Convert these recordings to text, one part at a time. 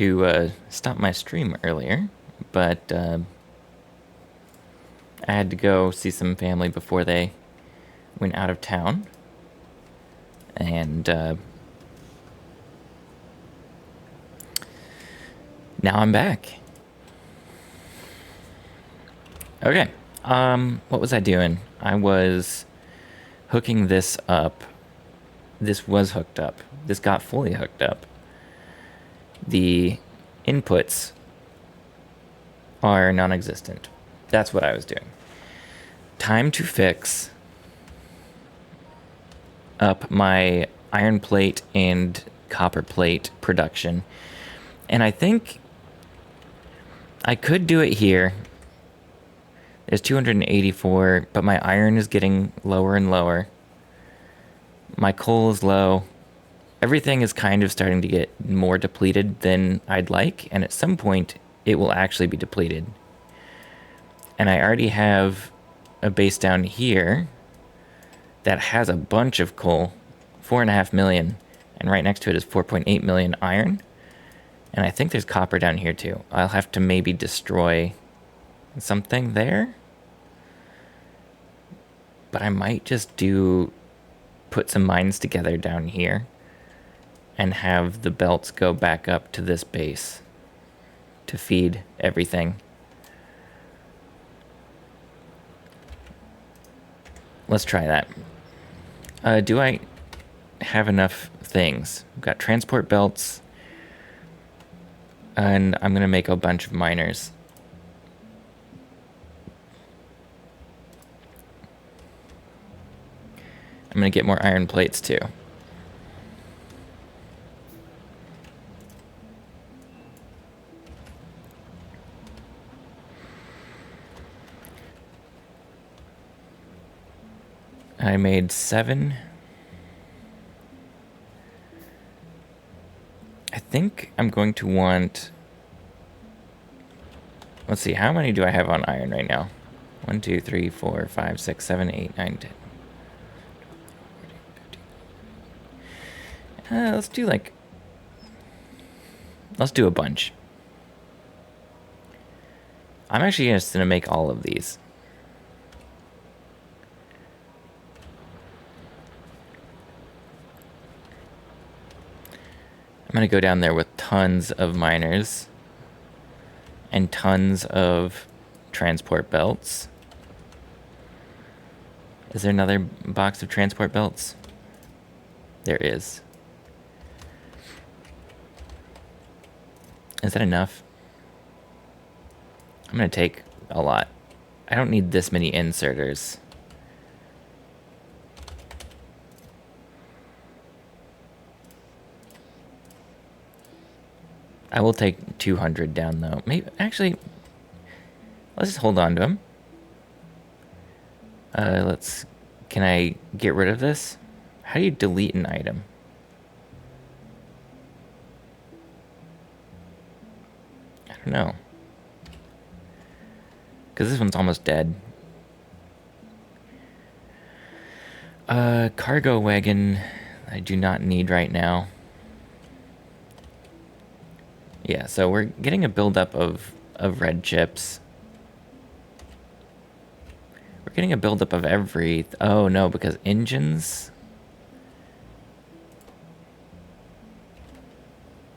to stop my stream earlier, but I had to go see some family before they went out of town. And now I'm back. Okay. What was I doing? I was hooking this up. This was hooked up. This got fully hooked up. The inputs are non-existent. That's what I was doing. Time to fix up my iron plate and copper plate production. And I think I could do it here. There's 284, but my iron is getting lower and lower. My coal is low. Everything is kind of starting to get more depleted than I'd like, and at some point it will actually be depleted. And I already have a base down here that has a bunch of coal, 4.5 million, and right next to it is 4.8 million iron. And I think there's copper down here too. I'll have to maybe destroy something there. But I might just put some mines together down here and have the belts go back up to this base to feed everything. Let's try that. Do I have enough things? I've got transport belts, and I'm gonna make a bunch of miners. I'm gonna get more iron plates too. I made 7. I think I'm going to want... Let's see, how many do I have on iron right now? 1, 2, 3, 4, 5, 6, 7, 8, 9, 10. Let's do a bunch. I'm actually just gonna make all of these. I'm gonna go down there with tons of miners and tons of transport belts. Is there another box of transport belts? There is. Is that enough? I'm gonna take a lot. I don't need this many inserters. I will take 200 down though. Maybe actually, let's just hold on to them. Can I get rid of this? How do you delete an item? I don't know. Because this one's almost dead. Cargo wagon I do not need right now. Yeah, so we're getting a buildup of red chips. We're getting a buildup of every... Oh, no, because engines...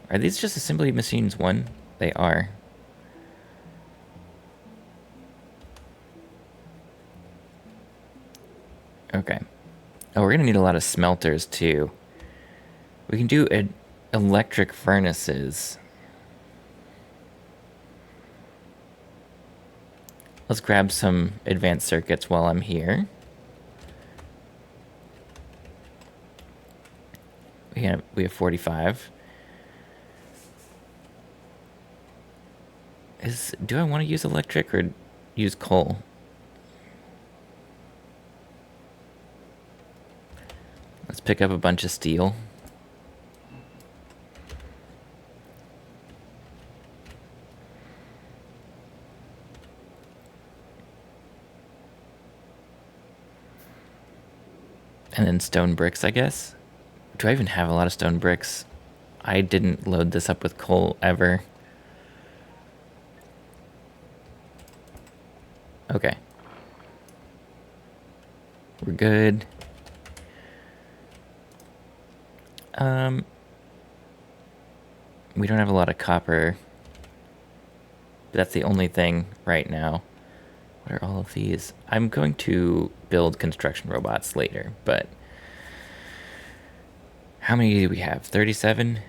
Are these just assembly machines 1? They are. Okay. Oh, we're gonna need a lot of smelters, too. We can do electric furnaces. Let's grab some advanced circuits while I'm here. We have 45. Do I want to use electric or use coal? Let's pick up a bunch of steel. And then stone bricks, I guess. Do I even have a lot of stone bricks? I didn't load this up with coal ever. Okay. We're good. We don't have a lot of copper. But that's the only thing right now. What are all of these? I'm going to build construction robots later, but how many do we have? 37?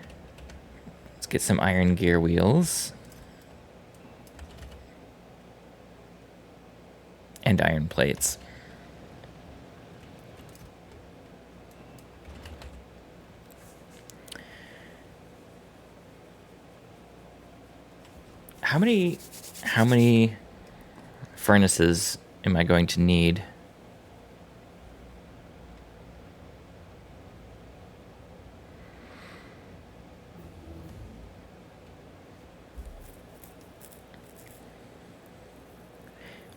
Let's get some iron gear wheels. And iron plates. How many furnaces am I going to need?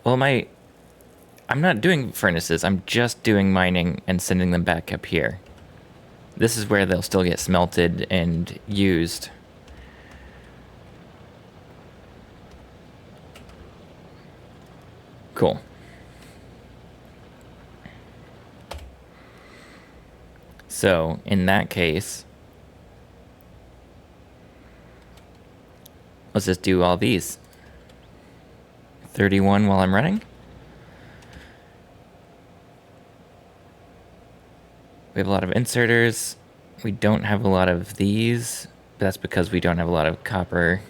Well, I'm not doing furnaces. I'm just doing mining and sending them back up here. This is where they'll still get smelted and used. Cool. So, in that case, let's just do all these. 31 while I'm running. We have a lot of inserters. We don't have a lot of these. But that's because we don't have a lot of copper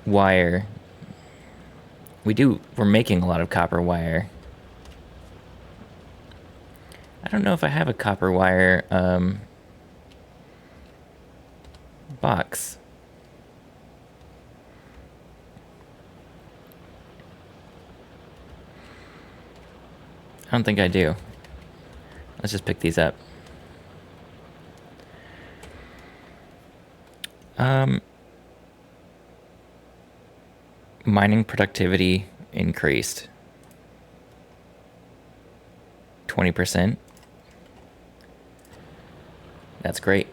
wire. We're making a lot of copper wire. I don't know if I have a copper wire box. I don't think I do. Let's just pick these up. Mining productivity increased 20%. That's great.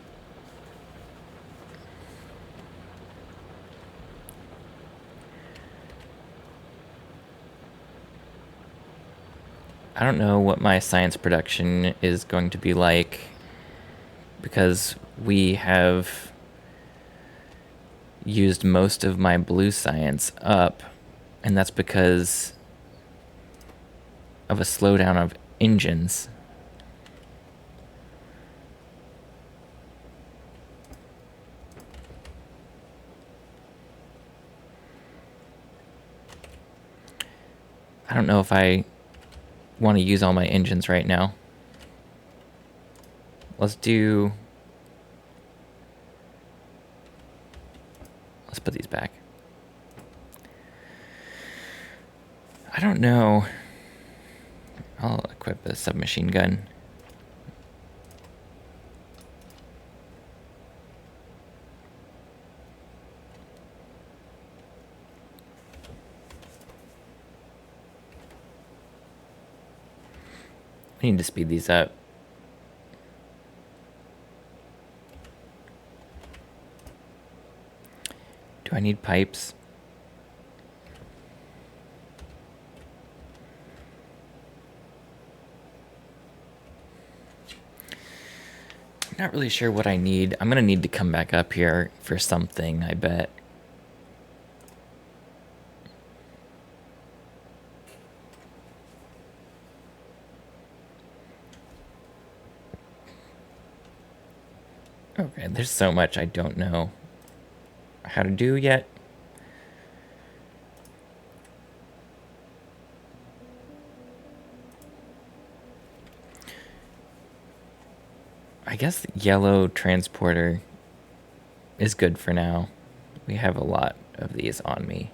I don't know what my science production is going to be like because we have used most of my blue science up, and that's because of a slowdown of engines. I don't know if I want to use all my engines right now. Let's put these back. I don't know. I'll equip a submachine gun. We need to speed these up. Do I need pipes? I'm not really sure what I need. I'm gonna need to come back up here for something, I bet. Okay, there's so much I don't know how to do yet. I guess yellow transporter is good for now. We have a lot of these on me.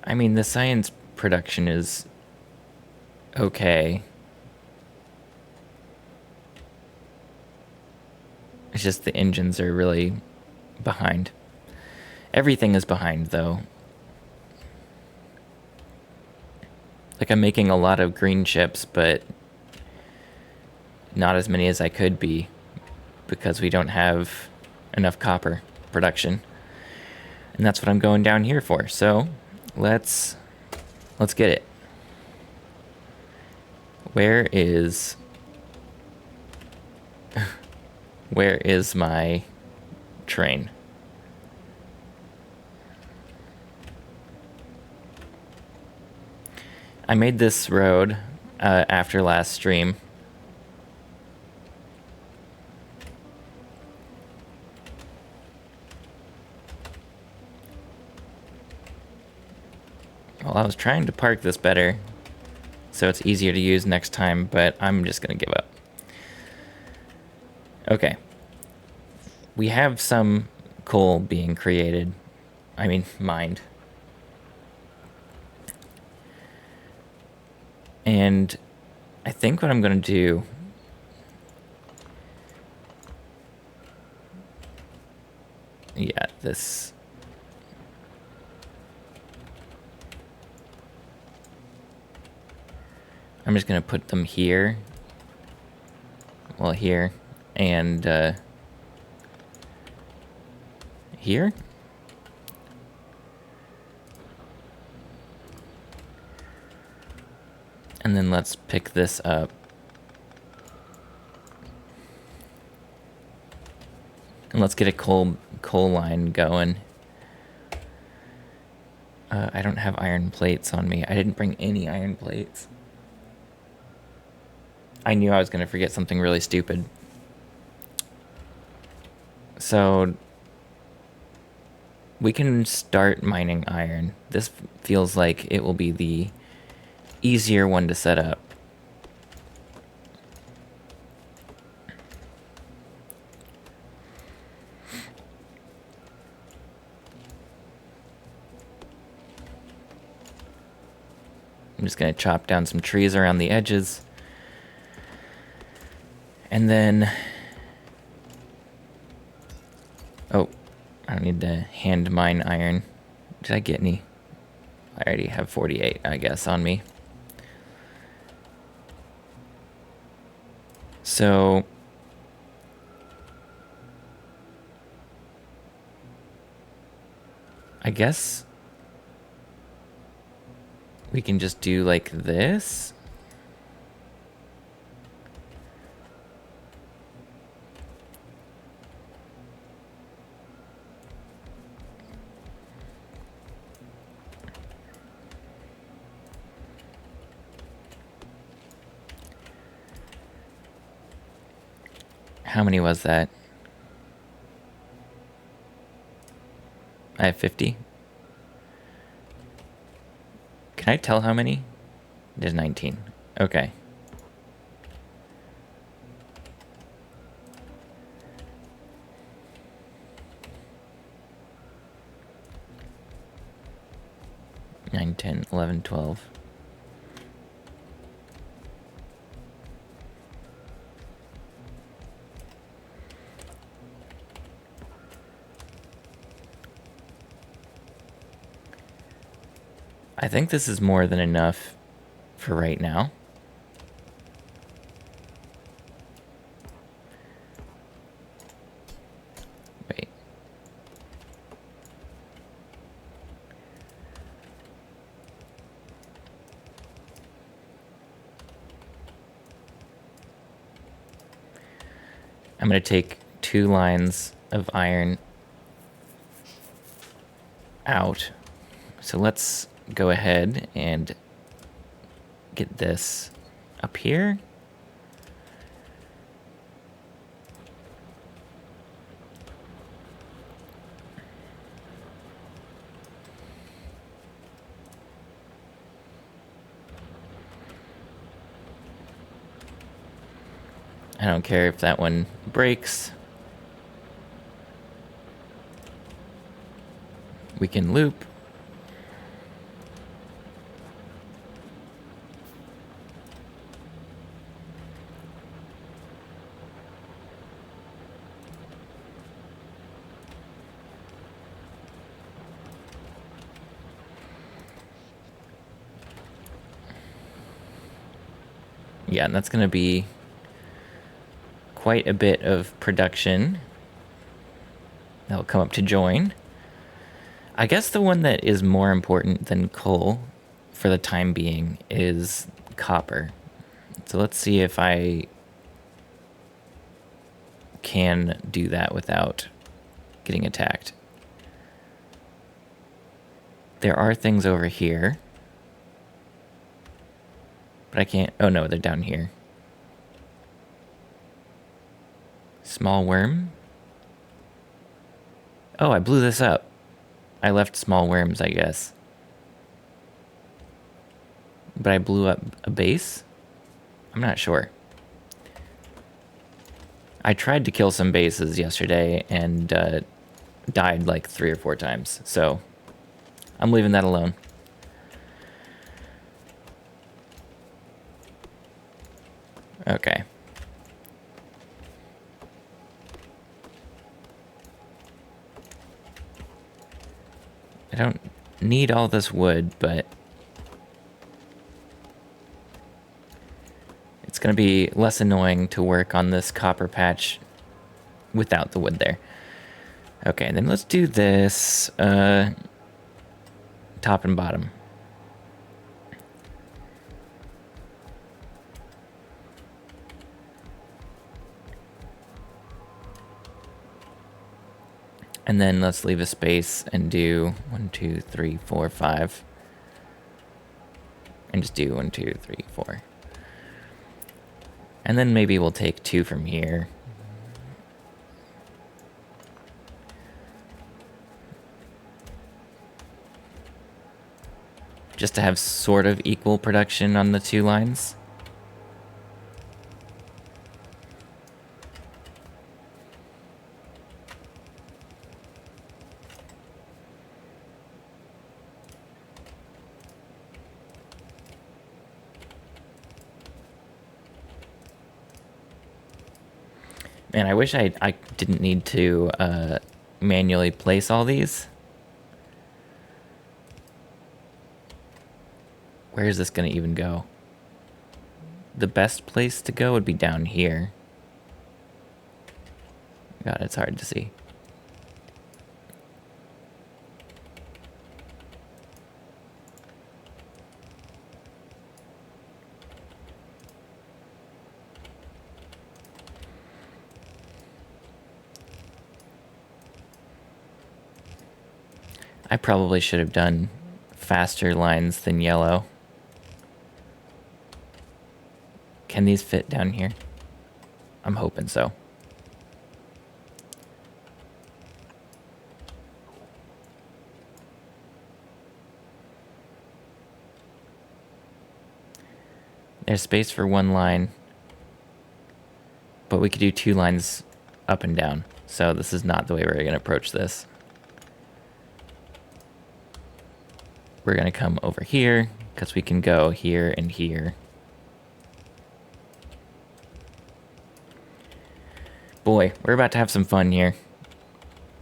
I mean, the science production is okay. It's just the engines are really behind. Everything is behind, though. Like, I'm making a lot of green chips, but not as many as I could be because we don't have enough copper production. And that's what I'm going down here for. So, let's get it. Where is my train? I made this road after last stream. Well, I was trying to park this better so it's easier to use next time, but I'm just gonna give up. Okay. We have some coal being created. I mean, mined. And I think what I'm gonna do... Yeah, this... I'm just gonna put them here. Well, here. And, here? And then let's pick this up. And let's get a coal line going. I don't have iron plates on me. I didn't bring any iron plates. I knew I was going to forget something really stupid. So we can start mining iron. This feels like it will be the easier one to set up. I'm just going to chop down some trees around the edges. And then... Oh, I don't need to hand mine iron. Did I get any? I already have 48, I guess, on me. So... I guess... we can just do like this. How many was that? I have 50. Can I tell how many? There's 19. Okay. Nine, 10, 11, 12. I think this is more than enough for right now. Wait. I'm going to take 2 lines of iron out. So let's go ahead and get this up here. I don't care if that one breaks. We can loop. Yeah, and that's going to be quite a bit of production. That'll come up to join. I guess the one that is more important than coal for the time being is copper. So let's see if I can do that without getting attacked. There are things over here, but I can't. Oh no, they're down here. Small worm. Oh, I blew this up. I left small worms, I guess. But I blew up a base? I'm not sure. I tried to kill some bases yesterday and died like 3 or 4 times. So I'm leaving that alone. Okay. I don't need all this wood, but it's going to be less annoying to work on this copper patch without the wood there. Okay, then let's do this top and bottom. And then let's leave a space and do 1, 2, 3, 4, 5. And just do 1, 2, 3, 4. And then maybe we'll take 2 from here. Just to have sort of equal production on the 2 lines. Man, I wish I didn't need to manually place all these. Where is this going to even go? The best place to go would be down here. God, it's hard to see. I probably should have done faster lines than yellow. Can these fit down here? I'm hoping so. There's space for 1 line, but we could do 2 lines up and down. So this is not the way we're going to approach this. We're going to come over here because we can go here and here. Boy, we're about to have some fun here.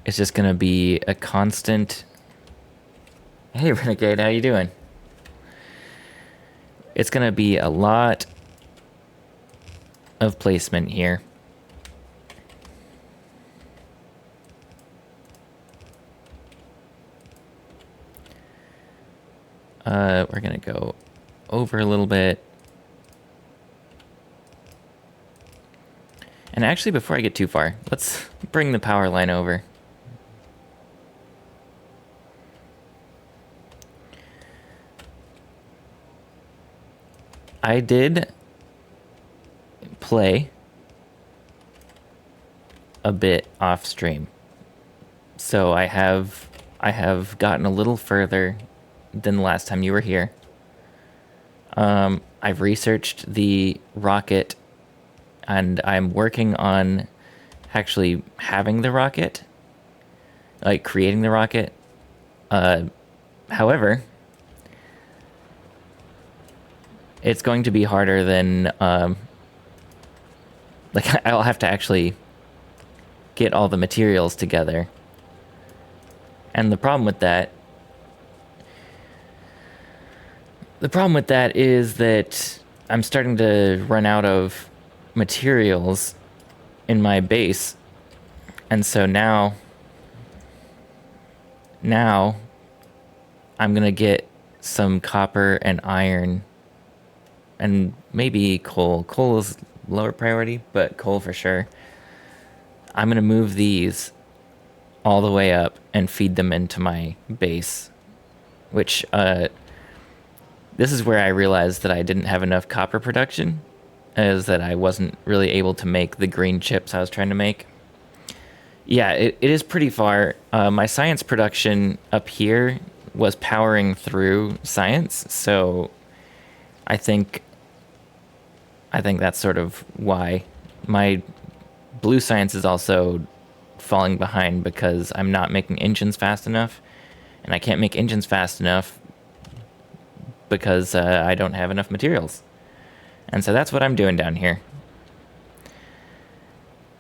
It's just going to be a constant... Hey, Renegade, how you doing? It's going to be a lot of placement here. We're going to go over a little bit. And actually, before I get too far, let's bring the power line over. I did play a bit off stream. So I have gotten a little further than the last time you were here. I've researched the rocket, and I'm working on actually having the rocket, like creating the rocket. However, it's going to be harder than, like, I'll have to actually get all the materials together. And the problem with that is that I'm starting to run out of materials in my base. And so now I'm gonna get some copper and iron and maybe coal. Coal is lower priority, but coal for sure. I'm gonna move these all the way up and feed them into my base, which this is where I realized that I didn't have enough copper production, is that I wasn't really able to make the green chips I was trying to make. Yeah, it is pretty far. My science production up here was powering through science, so I think that's sort of why my blue science is also falling behind, because I'm not making engines fast enough, and I can't make engines fast enough because I don't have enough materials. And so that's what I'm doing down here.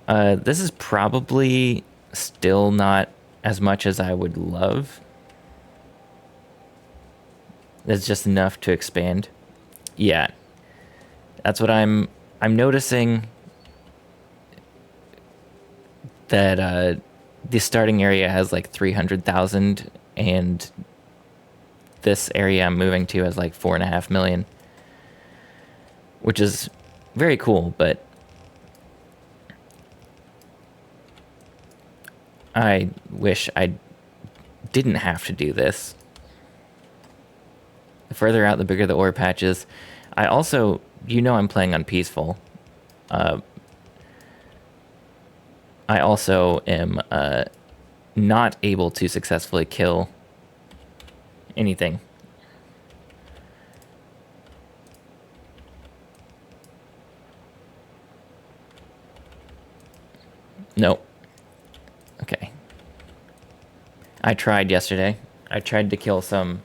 This is probably still not as much as I would love. It's just enough to expand. Yeah, that's what I'm noticing, that the starting area has like 300,000, and this area I'm moving to has like 4.5 million, which is very cool, but I wish I didn't have to do this. The further out, the bigger the ore patches. I also, I'm playing on peaceful. I also am not able to successfully kill anything. Nope. Okay. I tried yesterday. I tried to kill some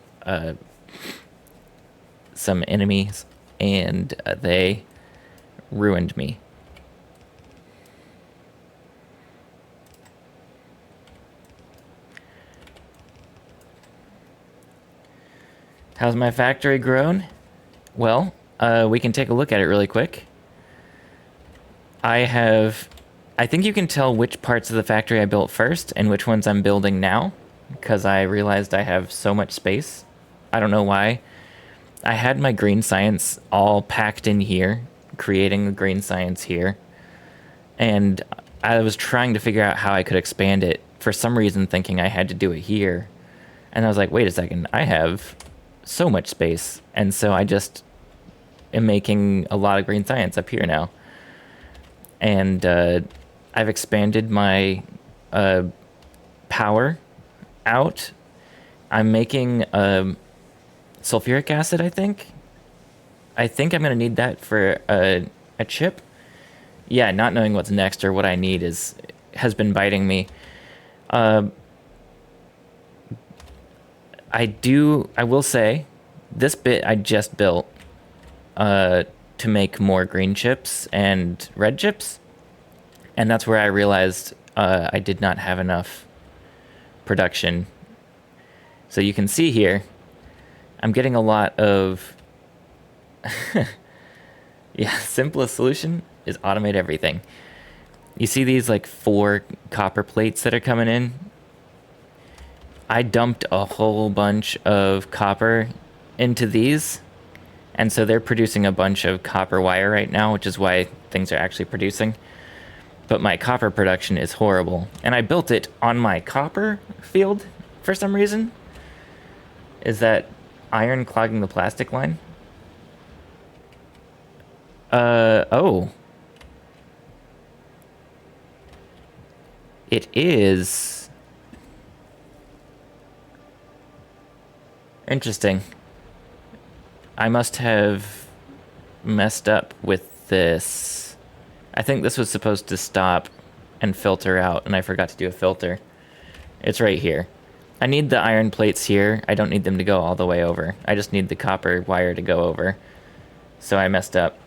enemies, and they ruined me. How's my factory grown? Well, we can take a look at it really quick. I think you can tell which parts of the factory I built first and which ones I'm building now, because I realized I have so much space. I don't know why. I had my green science all packed in here, creating the green science here, and I was trying to figure out how I could expand it, for some reason thinking I had to do it here. And I was like, wait a second, I have so much space, and so I just am making a lot of green science up here now. And I've expanded my power out. I'm making sulfuric acid, I think. I'm going to need that for a chip. Yeah, not knowing what's next or what I need has been biting me. I will say, this bit I just built to make more green chips and red chips. And that's where I realized I did not have enough production. So you can see here, I'm getting a lot of... Yeah, simplest solution is automate everything. You see these like 4 copper plates that are coming in? I dumped a whole bunch of copper into these, and so they're producing a bunch of copper wire right now, which is why things are actually producing. But my copper production is horrible, and I built it on my copper field for some reason. Is that iron clogging the plastic line? Oh. It is. Interesting. I must have messed up with this. I think this was supposed to stop and filter out, and I forgot to do a filter. It's right here. I need the iron plates here. I don't need them to go all the way over. I just need the copper wire to go over. So I messed up.